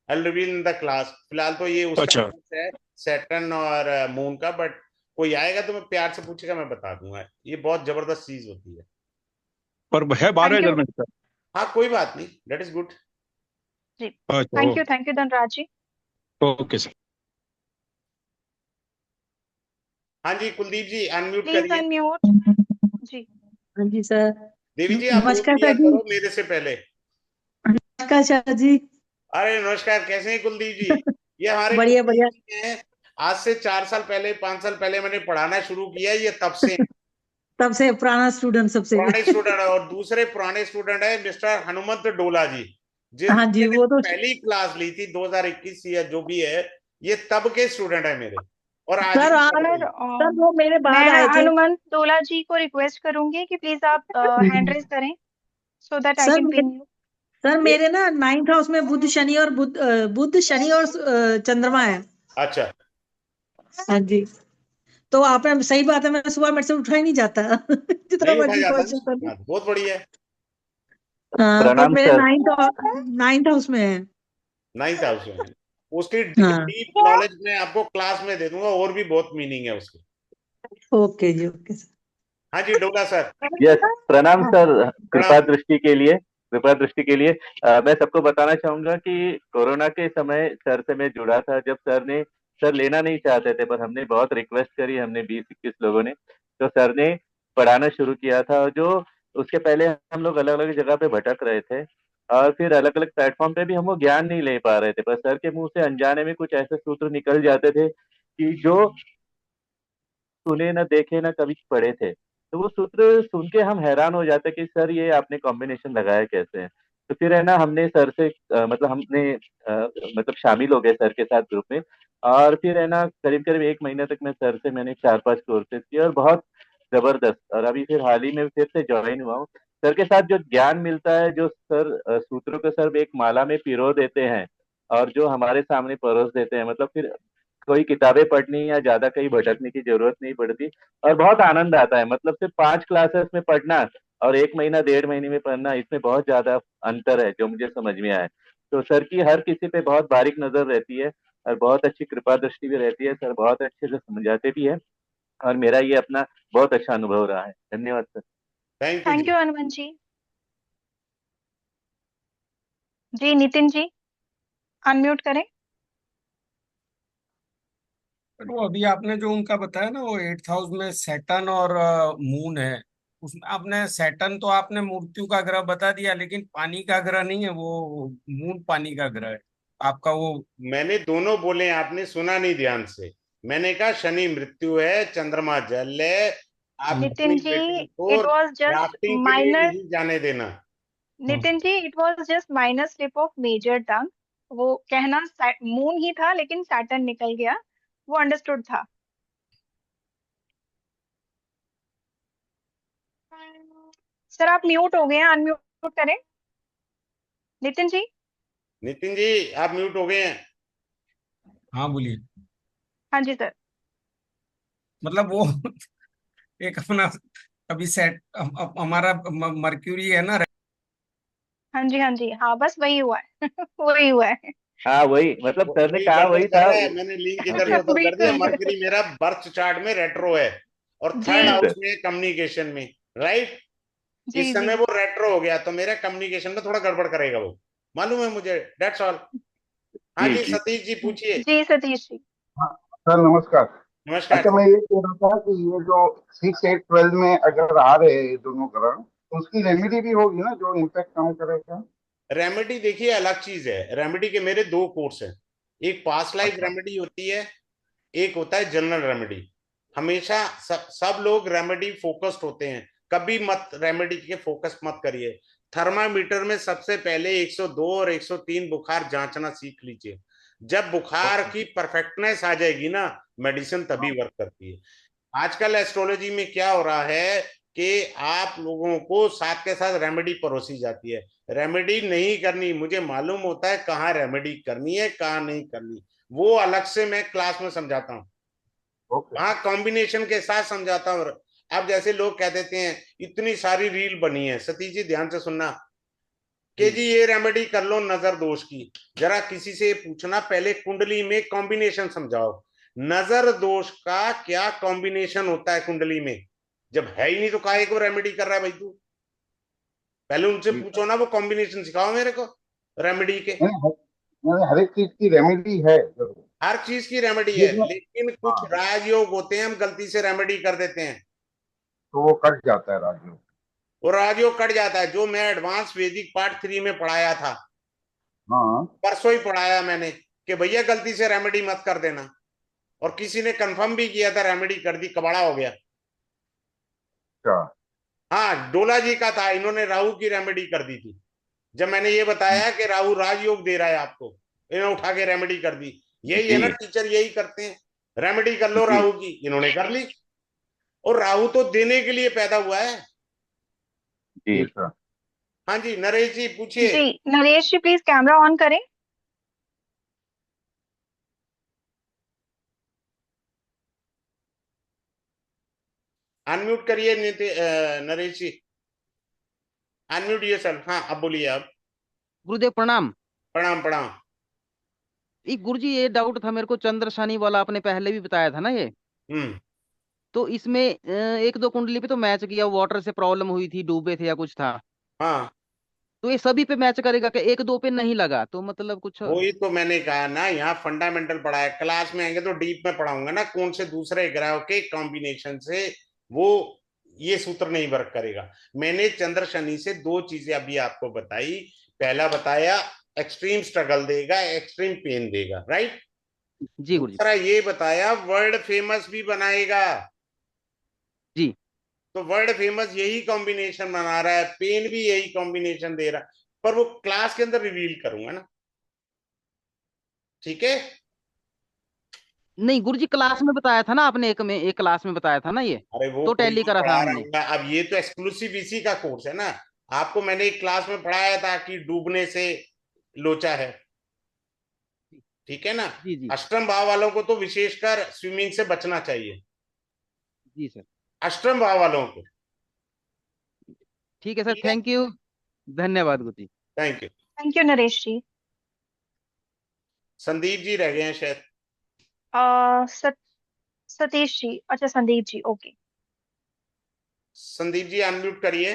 I reveal in the class. फिलहाल तो ये उसका अच्छा, है, सैटर्न और मून का, बट कोई आएगा तो मैं प्यार से पूछेगा, मैं बता दूंगा। ये बहुत जबरदस्त चीज होती है। पर है 12वें थैंक घर यू में सर? हाँ कोई बात नहीं, दैट इज गुड। जी। अच्छा, thank you Dhanraj ji. Okay sir. हाँ जी, कुलदीप जी अनम्यूट प्लीज करिए। अनम्यूट। जी। हाँ जी सर। देवी जी आप बोल नमस्कार दिया सर जी। करो मेरे से पहले। नमस्कार सर जी। अरे नमस्कार, कैसे हैं कुलदीप जी? ये हमारे बढ़िया कुलदीप बढ़िया। जी हैं। आज से 4 साल पहले, 5 साल पहले मैंने पढ़ाना शुरू किया, ये तब से हैं। तब से पुराना स्टूडेंट सबसे पुराने भी। स्टूडेंट है। और दूसरे पुराने स्टूडेंट है मिस्टर हनुमंत डोला जी, हाँ जी जिसने वो तो। पहली क्लास ली थी 2021 या जो भी है। ये तब के स्टूडेंट है मेरे, और आज सर भी पढ़ रहे सर हैं। सर वो मेरे मैं बाद आए थे। हनुमंत तोला जी को रिक्वेस्ट करूंगी कि प्लीज आप हैंड रेज करें so that I sir can pin you. Sir मेरे ना 9th हाउस में बुध शनि और बुध शनि और चंद्रमा है। अच्छा, हाँ जी। तो आपने सही बात है, मैं सुबह मेरे से उठा ही नहीं जाता जितना नहीं उठा मर्जी जाता कोशिश ना? कर लूं। हाँ, बहुत बढ़िया है। हाँ पर प्रणाम मेरे सर। नाइन्थ हाउस में है। 9th हाउस में उसकी हाँ डीप नॉलेज मैं आपको क्लास में दे दूंगा, और भी बहुत मीनिंग है उसकी। ओके जी ओके सर। हाँ जी डोला सर। यस, प्रणाम सर। प्रणाम। कृपा दृष्टि के लिए मैं सबको बताना चाहूंगा कि कोरोना के समय सर से मैं जुड़ा था, जब सर लेना नहीं चाहते थे, पर हमने बहुत रिक्वेस्ट करी, हमने 20-21 लोगों ने, तो सर ने पढ़ाना शुरू किया था। और जो उसके पहले हम लोग अलग अलग जगह पे भटक रहे थे, और फिर अलग अलग प्लेटफॉर्म पे भी हम वो ज्ञान नहीं ले पा रहे थे, पर सर के मुंह से अनजाने में कुछ ऐसे सूत्र निकल जाते थे कि जो सुने ना देखे ना कभी पढ़े थे। तो वो सूत्र सुन के हम हैरान हो जाते कि सर ये आपने कॉम्बिनेशन लगाया कैसे है। तो फिर है ना, हमने सर से मतलब हमने मतलब शामिल हो गए सर के साथ ग्रुप में। और फिर है ना, करीब करीब 1 महीने तक मैं सर से मैंने 4-5 कोर्सेज किए, और बहुत जबरदस्त। और अभी फिर हाल ही में फिर से ज्वाइन हुआ हूँ। सर के साथ जो ज्ञान मिलता है, जो सर सूत्रों को सर एक माला में पिरो देते हैं, और जो हमारे सामने परोस देते हैं, मतलब फिर कोई किताबें पढ़नी या ज्यादा कहीं भटकने की जरूरत नहीं पड़ती। और बहुत आनंद आता है, मतलब सिर्फ 5 क्लासेस में पढ़ना और 1 महीना 1.5 महीने में पढ़ना, इसमें बहुत ज्यादा अंतर है जो मुझे समझ में आया। तो सर की हर किसी पे बहुत बारीक नजर रहती है, और बहुत अच्छी कृपा दृष्टि भी रहती है। सर बहुत अच्छे से समझाते भी है, और मेरा ये अपना बहुत अच्छा अनुभव रहा है। धन्यवाद सर। थैंक यू थैंक जी। यू हनुमंत जी। जी नितिन जी अनम्यूट करें। वो अभी आपने जो उनका बताया ना, वो 8th हाउस में सैटर्न और मून है। उसमें आपने सैटर्न तो आपने मृत्यु का ग्रह बता दिया, लेकिन पानी का ग्रह नहीं है वो। मून पानी का ग्रह है आपका वो। मैंने दोनों बोले, आपने सुना नहीं ध्यान से। मैंने कहा शनि मृत्यु है, चंद्रमा जल है। आप हम्म, अपनी नितिन जी बेटी को इट वाज जस्ट राफ्टिंग के लिए माइनर। नहीं जाने देना। हम्म। Nitin ji it was just minor slip of major tongue. वो कहना मून ही था लेकिन सैटर्न निकल गया। वो अंडरस्टूड था। सर आप म्यूट हो गए हैं, अनम्यूट करें। नितिन जी। नितिन जी आप म्यूट हो गए हैं। हाँ बोलिए। हाँ जी सर। मतलब वो एक अपना अभी सेट हमारा मर्क्यूरी है ना। हाँ जी हाँ बस वही हुआ है वही हुआ है। हाँ वही, मतलब सर ने वही कहा गड़बड़ वही कर था। रहा है, मैंने लिंक हाँ इधर से जी। उधर कर दिया। बिल्कुल। मरकरी मेरा बर्थ चार्ट में रेट्रो है, और जी थर्ड जी हाउस सर। में कम्युनिकेशन में, राइट। जी इस जी। समय वो रेट्रो हो गया, तो मेरा कम्युनिकेशन में थोड़ा गड़बड़ करेगा वो। मालूम है मुझे, डेट्स ऑल। हाँ जी, सतीश जी पूछिए। जी सतीश जी। हाँ सर नमस्कार। नमस्कार अच्छा सर। मैं ये कह रहा था कि ये जो 6, 8, 12 में अगर आ रहे हैं ये दोनों ग्रह तो उसकी रेमेडी भी होगी ना जो इम्पैक्ट कम करेगा। रेमेडी देखिए अलग चीज है। रेमेडी के मेरे दो कोर्स हैं। एक पास्ट लाइफ अच्छा रेमेडी होती है, एक होता है जनरल रेमेडी। हमेशा सब लोग रेमेडी फोकस्ड होते हैं, कभी मत रेमेडी के फोकस मत करिए। थर्मामीटर में सबसे पहले 102 और 103 बुखार जांचना सीख लीजिए। जब बुखार ओके की परफेक्टनेस आ जाएगी ना, मेडिसिन तभी हाँ वर्क करती है। आजकल एस्ट्रोलॉजी में क्या हो रहा है कि आप लोगों को साथ के साथ रेमेडी परोसी जाती है। रेमेडी नहीं करनी, मुझे मालूम होता है कहाँ रेमेडी करनी है कहाँ नहीं करनी, वो अलग से मैं क्लास में समझाता हूँ, ओके वहां कॉम्बिनेशन के साथ समझाता हूँ। अब जैसे लोग कह देते हैं इतनी सारी रील बनी है, सतीश जी ध्यान से सुनना, कि जी जी ये रेमेडी कर लो नजर दोष की। जरा किसी से पूछना पहले कुंडली में कॉम्बिनेशन समझाओ, नजर दोष का क्या कॉम्बिनेशन होता है कुंडली में। जब है ही नहीं तो काहे को रेमेडी कर रहा है भाई तू, पहले उनसे जी पूछो ना, वो कॉम्बिनेशन सिखाओ मेरे को रेमेडी के। हर एक चीज की रेमेडी है जरूर। हर चीज की रेमेडी ये है, जो लेकिन कुछ हाँ राजयोग होते हैं हम गलती से रेमेडी कर देते हैं, तो वो कट जाता है राजयोग। और राजयोग कट जाता है। जो मैं एडवांस वैदिक पार्ट 3 में पढ़ाया था, हाँ परसों ही पढ़ाया मैंने, कि भैया गलती से रेमेडी मत कर देना, और किसी ने कंफर्म भी किया था रेमेडी कर दी, कबाड़ा हो गया। अच्छा हाँ, डोला जी का था, इन्होंने राहु की रेमेडी कर दी थी। जब मैंने ये बताया कि राहु राजयोग दे रहा है आपको, इन्होंने उठा के रेमेडी कर दी। यही है ना, जी टीचर यही करते हैं, रेमेडी कर लो जी राहु की, इन्होंने कर ली। और राहु तो देने के लिए पैदा हुआ है। जी सर। हाँ जी, नरेश जी पूछिए। जी नरेश जी प्लीज कैमरा ऑन करें। अनम्यूट करिए नरेश जी, अनम्यूट ये सर। हाँ अब बोलिए आप। गुरुदेव प्रणाम। प्रणाम प्रणाम। गुरुजी ये डाउट था मेरे को, चंद्र शनि वाला आपने पहले भी बताया था ना ये, हम्म। तो इसमें एक दो कुंडली पे तो मैच किया, वाटर से प्रॉब्लम हुई थी, डूबे थे या कुछ था, हाँ, तो ये सभी पे मैच करेगा कि एक दो पे नहीं लगा तो मतलब कुछ? वही तो मैंने कहा ना, यहाँ फंडामेंटल पढ़ा है, क्लास में आएंगे तो डीप में पढ़ाऊंगा ना, कौन से दूसरे ग्रहों के कॉम्बिनेशन से वो ये सूत्र नहीं वर्क करेगा। मैंने चंद्र शनि से दो चीजें अभी आपको बताई। पहला बताया एक्सट्रीम स्ट्रगल देगा, एक्सट्रीम पेन देगा, राइट। जी गुरुजी। दूसरा ये बताया वर्ल्ड फेमस भी बनाएगा। जी तो वर्ल्ड फेमस यही कॉम्बिनेशन बना रहा है, पेन भी यही कॉम्बिनेशन दे रहा है, पर वो क्लास के अंदर रिवील करूंगा ना, ठीक है। नहीं गुरुजी, क्लास में बताया था ना आपने, एक क्लास में बताया था ना ये, अरे वो तो कोई टैली तो करा था पढ़ा रहा हमने। हूँ, अब ये तो एक्सक्लूसिव इसी का कोर्स है ना। आपको मैंने एक क्लास में पढ़ाया था कि डूबने से लोचा है, ठीक है ना। जी जी। अष्टम भाव वालों को तो विशेषकर स्विमिंग से बचना चाहिए, जी सर। अष्टम भाव वालों को। ठीक है सर, ठीक है, थैंक यू, धन्यवाद गुरुजी। Thank you. नरेश जी। संदीप जी रह गए हैं शायद। सत, सतीश जी, अच्छा संदीप जी, ओके। संदीप जी अनम्यूट करिए।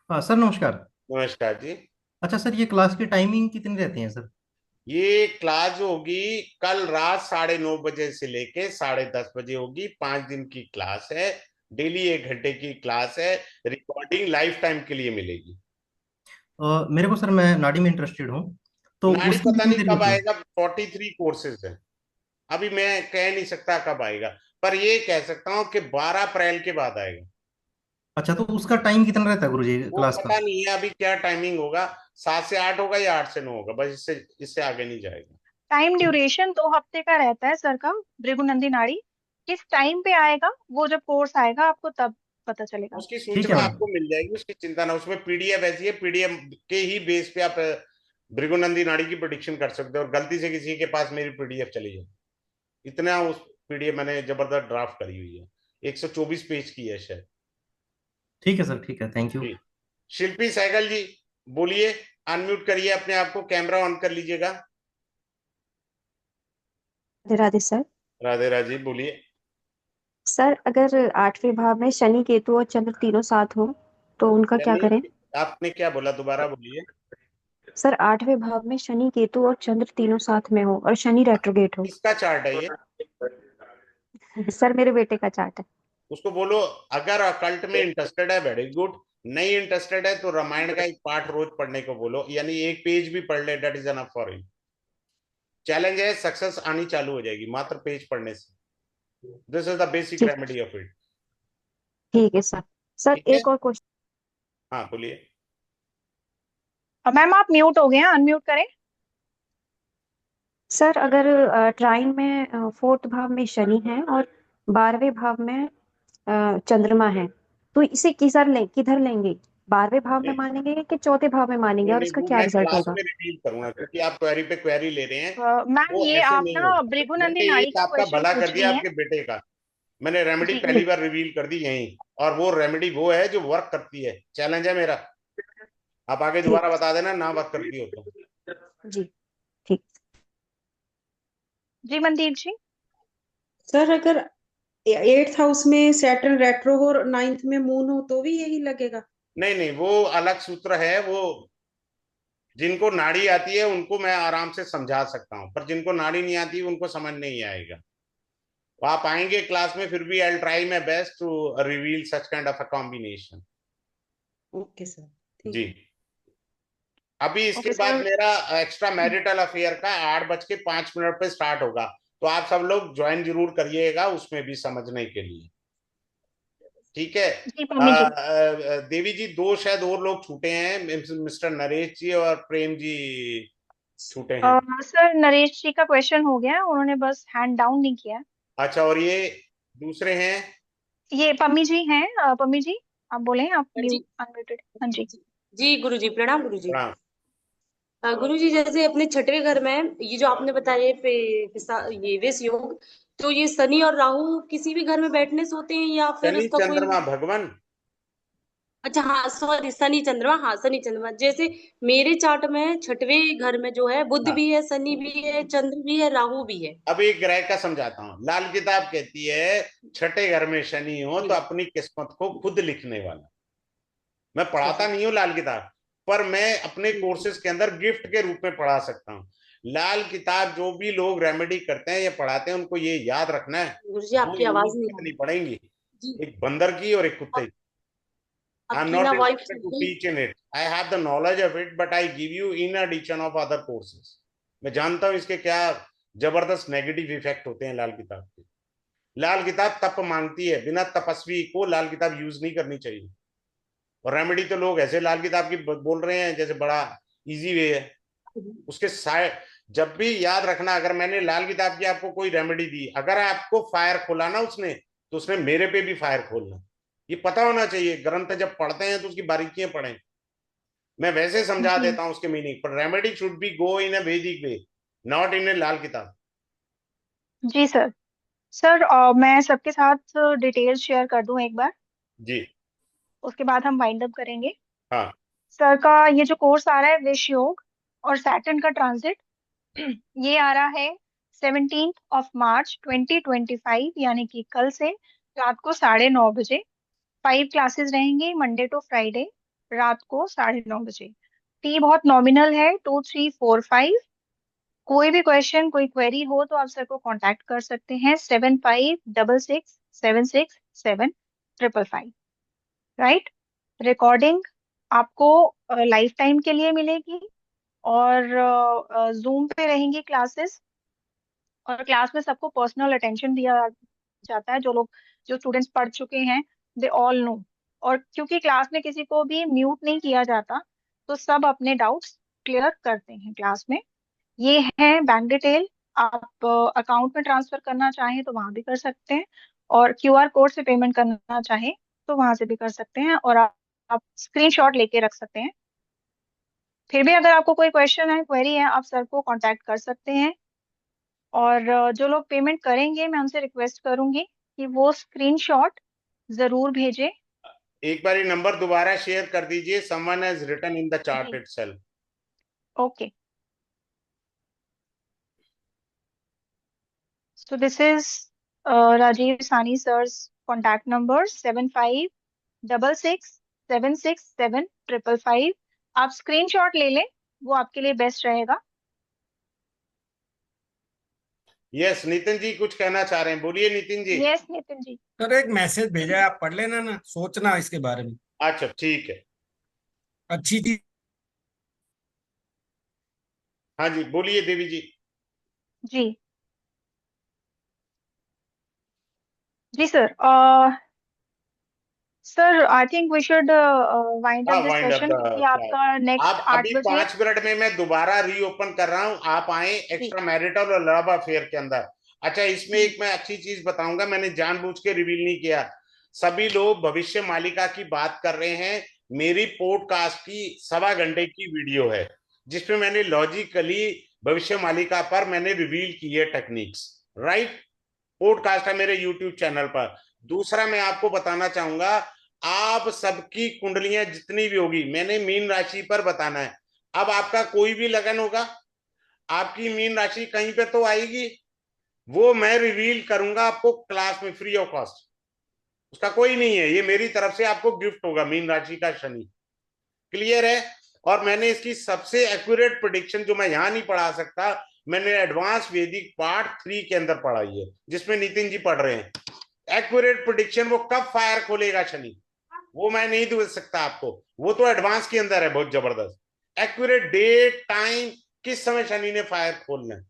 हाँ सर नमस्कार। नमस्कार जी। अच्छा सर, ये क्लास की टाइमिंग कितनी रहती है सर? ये क्लास होगी कल रात 9:30 बजे से लेके 10:30 बजे होगी, 5 दिन की क्लास है, डेली 1 घंटे की क्लास है, रिकॉर्डिंग लाइफ टाइम के लिए मिलेगी। मेरे को सर, मैं नाड़ी में इंटरेस्टेड हूँ, तो नाड़ी उसकी पता कितनी नहीं देर कब होती है? आएगा, 43 कोर्सेज है, अभी मैं कह नहीं सकता कब आएगा, पर ये कह सकता हूँ कि 12 अप्रैल के बाद आएगा। अच्छा, तो उसका टाइम कितना रहता है गुरुजी वो क्लास का? पता नहीं है अभी क्या टाइमिंग होगा, 7 से 8 होगा या 8 से 9 होगा, बस इससे इससे आगे नहीं जाएगा। टाइम ड्यूरेशन 2 हफ्ते का रहता है सर का। भृगुनंदी नाड़ी किस टाइम पे आएगा, वो जब कोर्स आएगा आपको तब पता चलेगा। उसकी ठीक है सूचना मैम। आपको मिल जाएगी, उसकी चिंता ना, उसमें पीडीएफ ऐसी है, पीडीएफ के ही बेस पे आप भृगुनंदी नाड़ी की प्रिडिक्शन कर सकते हो, और गलती से किसी के पास मेरी पीडीएफ चली जाए, इतना उस पीडीएफ मैंने जबरदस्त ड्राफ्ट करी हुई है, 124 पेज की है शायद। ठीक है सर, ठीक है, थैंक यू। जी। शिल्पी सहगल जी बोलिए, अनम्यूट करिए अपने आप को, कैमरा ऑन कर लीजिएगा। राधे राधे सर। राधे राधे जी बोलिए। सर अगर 8वें भाव में शनि केतु और चंद्र तीनों साथ हो तो उनका क्या शनि करें? आपने क्या बोला, दोबारा बोलिए। सर 8वें भाव में शनि केतु और चंद्र तीनों साथ में हो और शनि रेट्रोगेट हो। किसका चार्ट है ये? सर मेरे बेटे का चार्ट है। उसको बोलो अगर अकल्ट में इंटरेस्टेड है वेरी गुड, नहीं इंटरेस्टेड है तो रामायण का एक पार्ट रोज पढ़ने को बोलो, यानी एक पेज भी पढ़ ले, that is enough for him. Challenge है, सक्सेस आनी चालू हो जाएगी मात्र पेज पढ़ने से। This is the basic remedy of it. ठीक है सर। सर ठीक है, एक और क्वेश्चन। हाँ बोलिए। मैम आप म्यूट हो गए हैं, अनम्यूट करें। सर अगर ट्राइन में 4th भाव में शनि है और 12वें भाव में चंद्रमा है, तो इसे किधर लेंगे? 12वें भाव में मानेंगे कि 4थे भाव में मानेंगे, नहीं और नहीं, इसका वो क्या मैं रिजल्ट क्लास होगा? में रिवील करूंगा, क्योंकि आप क्वेरी पे क्वेरी ले रहे हैं, मैम वो ये ऐसे आप नहीं ना होगा। भृगुनंदी मैंने नाड़ी एक का आपका क्वेश्चन भला पूछ कर रही दिया हैं। आपके बेटे का, मैंने रेमेडी जी पहली बार रिवील कर दी यहीं, और वो रेमेडी वो है जो वर्क करती है। चैलेंज है मेरा, आप आगे दोबारा बता देना ना वर्क करती हो तो। जी ठीक। जी मनदीप जी। सर अगर 8th हाउस में सैटर्न रेट्रो हो और 9th में मून हो तो भी यही लगेगा? नहीं नहीं, वो अलग सूत्र है। वो जिनको नाड़ी आती है उनको मैं आराम से समझा सकता हूँ, पर जिनको नाड़ी नहीं आती उनको समझ नहीं आएगा। तो आप आएंगे क्लास में, फिर भी I try my best to reveal such kind of a combination. Okay sir, ठीक जी। है। अभी इसके ओके बाद सर। मेरा एक्स्ट्रा मैरिटल अफेयर का 8:05 पे स्टार्ट होगा, तो आप सब लोग ज्वाइन जरूर करिएगा उसमें भी समझने के लिए। ठीक है। जी मम्मी जी। देवी जी, दो शायद और लोग छूटे हैं, मिस्टर नरेश जी और प्रेम जी छूटे हैं। सर नरेश जी का क्वेश्चन हो गया, उन्होंने बस हैंड डाउन नहीं किया। अच्छा, और ये दूसरे हैं? ये पम्मी जी हैं। पम्मी जी आप बोले, आप जी म्यूट अनम्यूटेड। हाँ जी। जी गुरु जी, प्रणाम गुरु जी। प्रणाम। गुरु जी, जैसे अपने 6वें घर में ये जो आपने बताया ये वेश योग, तो ये शनि और राहु किसी भी घर में बैठने से होते हैं या फिर शनि उसका कोई? चंद्रमा भगवान। अच्छा हाँ, सॉरी, शनि चंद्रमा, हाँ शनि चंद्रमा। जैसे मेरे चार्ट में 6वें घर में जो है बुध हाँ, भी है, शनि भी है, चंद्र भी है, राहु भी है। अब एक ग्रह का समझाता हूँ। लाल किताब कहती है छठे घर में शनि हो तो जी अपनी किस्मत को खुद लिखने वाला। मैं अच्छा पढ़ाता जी। नहीं हूँ लाल किताब, पर मैं अपने जी कोर्सेज के अंदर गिफ्ट के रूप में पढ़ा सकता हूँ। लाल किताब जो भी लोग रेमेडी करते हैं या पढ़ाते हैं, उनको ये याद रखना है, गुरु जी, दो आपकी आवाज यूनिक नहीं आ करनी रही। पड़ेंगी, जी, एक बंदर की और एक कुत्ते अब की। आई एम आपकी ना नॉट वॉइस इंटरेस्टेड चल टू गई। Teach in it, I have the knowledge of it, but I give you in addition of other courses. मैं जानता हूं इसके क्या जबरदस्त नेगेटिव इफेक्ट होते हैं लाल किताब के। लाल किताब तप मांगती है, बिना तपस्वी को लाल किताब यूज नहीं करनी चाहिए। और रेमेडी तो लोग ऐसे लाल किताब की बोल रहे हैं जैसे बड़ा इजी वे है। उसके साइड जब भी याद रखना, अगर मैंने लाल किताब की आपको कोई रेमेडी दी, अगर आपको फायर खोला ना उसने, तो उसने मेरे पे भी फायर खोलना। ये पता होना चाहिए। ग्रंथ जब पढ़ते हैं तो उसकी बारीकियां पढ़ें। मैं वैसे समझा जी देता हूं उसके मीनिंग, पर रेमेडी शुड बी गो इन अ वैदिक वे, नॉट इन ए लाल किताब। जी सर। सर मैं सबके साथ डिटेल्स शेयर कर दूं एक बार, जी। उसके बाद हम वाइंड अप करेंगे। हाँ। सर का ये जो कोर्स आ रहा है विष योग और सैटर्न का ट्रांजिट, ये आ रहा है 17 मार्च 2025, यानी कि कल से रात को 9:30 बजे। 5 क्लासेस रहेंगी मंडे टू फ्राइडे, रात को 9:30 बजे। फी बहुत नॉमिनल है, 2345। कोई भी क्वेश्चन कोई क्वेरी हो तो आप सर को कांटेक्ट कर सकते हैं, 7566767755। राइट। रिकॉर्डिंग आपको लाइफ टाइम के लिए मिलेगी, और जूम पे रहेंगी क्लासेस, और क्लास में सबको पर्सनल अटेंशन दिया जाता है। जो स्टूडेंट्स पढ़ चुके हैं, दे ऑल नो। और क्योंकि क्लास में किसी को भी म्यूट नहीं किया जाता, तो सब अपने डाउट्स क्लियर करते हैं क्लास में। ये है बैंक डिटेल। आप अकाउंट में ट्रांसफर करना चाहें तो वहां भी कर सकते हैं, और क्यूआर कोड से पेमेंट करना चाहें तो वहां से भी कर सकते हैं, और आप स्क्रीनशॉट लेके रख सकते हैं। फिर भी अगर आपको कोई क्वेश्चन है, क्वेरी है, आप सर को कांटेक्ट कर सकते हैं। और जो लोग पेमेंट करेंगे, मैं उनसे रिक्वेस्ट करूंगी कि वो स्क्रीनशॉट जरूर भेजें। एक बार ये नंबर दोबारा शेयर कर दीजिए, someone has written in the chart जी itself. Okay. So this is Rajiv Sani sir's contact number 75666767 555। आप स्क्रीनशॉट ले लें, वो आपके लिए बेस्ट रहेगा। यस नितिन जी कुछ कहना चाह रहे हैं, बोलिए नितिन जी। यस नितिन जी। सर एक मैसेज भेजा है, आप पढ़ लेना ना, सोचना इसके बारे में। अच्छा ठीक है। अच्छी चीज। हाँ जी बोलिए देवी जी। जी जी sir. Sir I think we should wind हाँ up this wind up session, the क्योंकि क्लास। आपका नेक्स्ट आप 8 अभी बजे 5 मिनट में मैं दोबारा रीओपन कर रहा हूँ, आप आए जी एक्स्ट्रा मैरिटल और लव अफेयर के अंदर। अच्छा इसमें जी एक मैं अच्छी चीज बताऊंगा, मैंने जानबूझ के रिवील नहीं किया। सभी लोग भविष्य मालिका की बात कर रहे हैं। मेरी पॉडकास्ट की 1.25 घंटे की वीडियो है जिसमें मैंने लॉजिकली भविष्य मालिका पर मैंने रिवील की है टेक्निक्स। राइट, पॉडकास्ट है मेरे यूट्यूब चैनल पर। दूसरा मैं आपको बताना चाहूंगा, आप सबकी कुंडलियां जितनी भी होगी मैंने मीन राशि पर बताना है। अब आपका कोई भी लगन होगा, आपकी मीन राशि कहीं पे तो आएगी, वो मैं रिवील करूंगा आपको क्लास में फ्री ऑफ कॉस्ट। उसका कोई नहीं है, ये मेरी तरफ से आपको गिफ्ट होगा, मीन राशि का शनि। क्लियर है? और मैंने इसकी सबसे एक्यूरेट प्रेडिक्शन जो मैं यहां नहीं पढ़ा सकता, मैंने एडवांस वैदिक पार्ट 3 के अंदर पढ़ाई है जिसमें नितिन जी पढ़ रहे हैं। एक्यूरेट प्रेडिक्शन, वो कब फायर खोलेगा शनि वो मैं नहीं दे सकता आपको, वो तो एडवांस के अंदर है बहुत जबरदस्त। एक्यूरेट डेट टाइम किस समय शनि ने फायर खोलना है,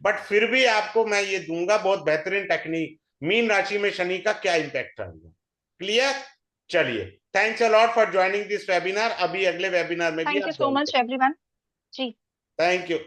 बट फिर भी आपको मैं ये दूंगा बहुत बेहतरीन टेक्निक, मीन राशि में शनि का क्या इंपैक्ट आएगा। क्लियर? चलिए, thanks a lot for joining this webinar. अभी अगले वेबिनार में भी थैंक आप यू सो ज्वाइन मच करें। एवरीवन। जी थैंक यू।